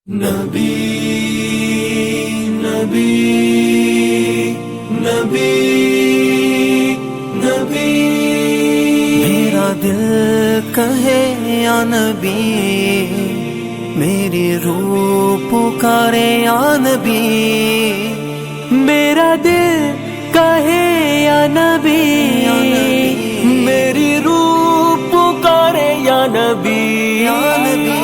نبی نبی نبی نبی میرا دل کہے یا نبی، میری روح پکارے یا نبی، میرا دل کہے یا نبی، میری روح پکارے یا نبی، یا نبی۔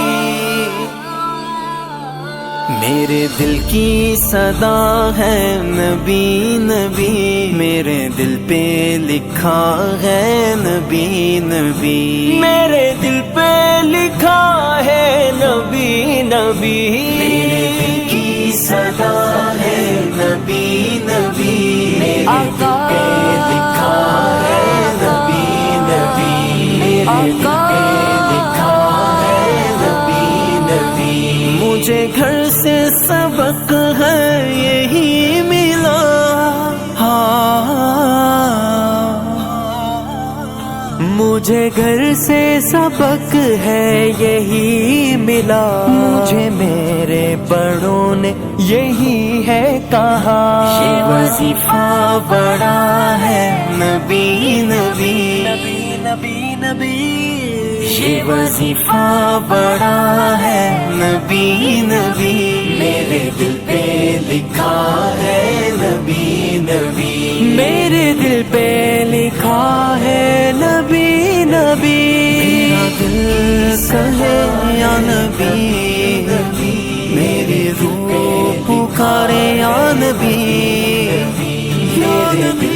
میرے دل کی صدا ہے نبی نبی، میرے دل پہ لکھا ہے نبی نبی، میرے دل پہ لکھا ہے نبی نبی، میرے دل کی صدا ہے نبی نبی، میرے دل پہ لکھا ہے نبی نبی، میرے دل پہ لکھا ہے نبی نبی۔ مجھے گھر سے سبق ہے یہی ملا، مجھے گھر سے سبق ہے یہی ملا، مجھے میرے بڑوں نے یہی ہے کہا، یہ وظیفہ بڑا ہے نبی نبی نبی نبی، یہ وظیفہ بڑا ہے نبی نبی، میرے دل پہ لکھا ہے نبی نبی، میرے دل پہ لکھا ہے نبی نبی، میرا دل کہے یا نبی، میری روح پکارے یا نبی، میرے دل پہ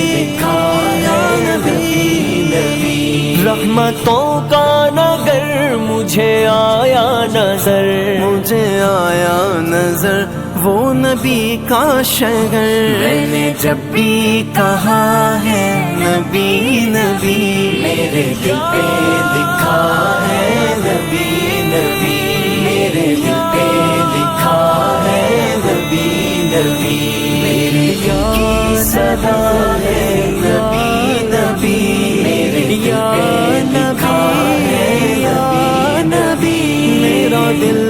لکھا ہے نبی نبی۔ رحمتوں کا نگر مجھے آیا نظر، مجھے آیا نظر وہ نبی کا شہر، میں نے جب بھی کہا ہے نبی نبی، میرے دل پہ لکھا ہے نبی نبی، میرے دل پہ لکھا ہے نبی نبی، میرے دل کی صدا ہے نبی نبی، میرے دل پہ لکھا ہے نبی نبی، میرا دل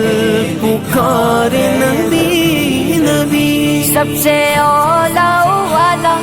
پکارے نبی نبی، سب سے اولا والا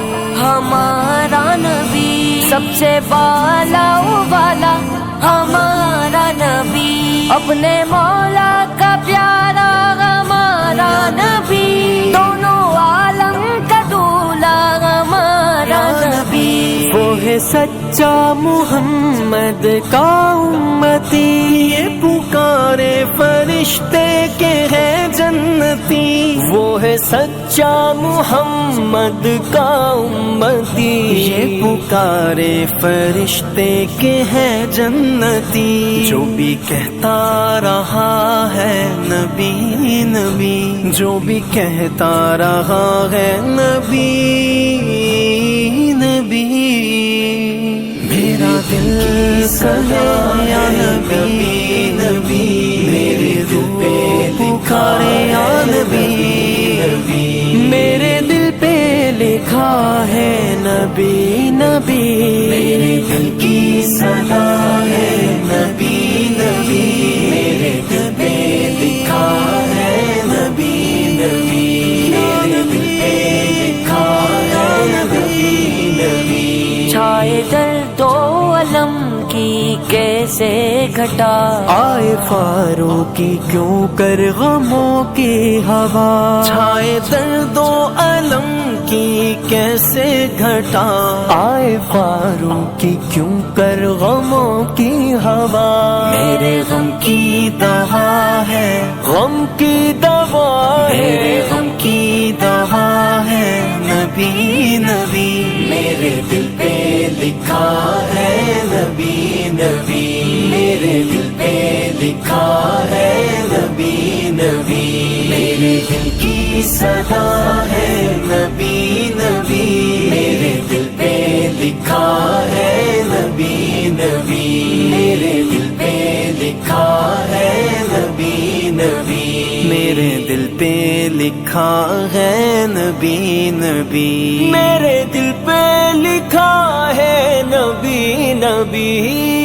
ہمارا نبی، سب سے بالا والا ہمارا نبی، اپنے مولا کا پیارا ہمارا نبی، دونوں عالم کا دولا ہمارا نبی، وہ ہے سچا محمد کا امتی، یہ پکارے فرشتے کے ہے جنتی، وہ ہے سچا محمد کا امتی، یہ پکارے فرشتے کے ہے جنتی، جو بھی کہتا رہا ہے نبی نبی، جو بھی کہتا رہا ہے نبی نبی، میرا دل کہے یا نبی نبی، میرے دل پہ پکارے یا نبی، میرے دل پہ لکھا ہے نبی نبی، میرے دل کی صدا ہے نبی نبی، میرے دل پہ لکھا ہے نبی نبی، میرے دل پہ لکھا ہے نبی نبی۔ چھائے درد و علم کی کیسے گھٹا، آئے فاروقی کیوں کر غموں کی ہوا، چھائے درد و علم کی کیسے گھٹا، آئے فاروقی کیوں کر غموں کی ہوا، میرے غم کی دوا ہے، غم کی دوا، میرے غم کی دوا ہے نبی نبی، میرے دل پہ لکھا ہے نبی نبی، میرے دل پہ لکھا ہے نبی نبی، میرے دل کی صدا ہے نبی نبی، میرے دل پہ لکھا ہے نبی نبی، میرے دل پہ لکھا ہے نبی نبی، میرے دل پہ لکھا ہے نبی نبی، میرے دل پہ لکھا ہے نبی نبی۔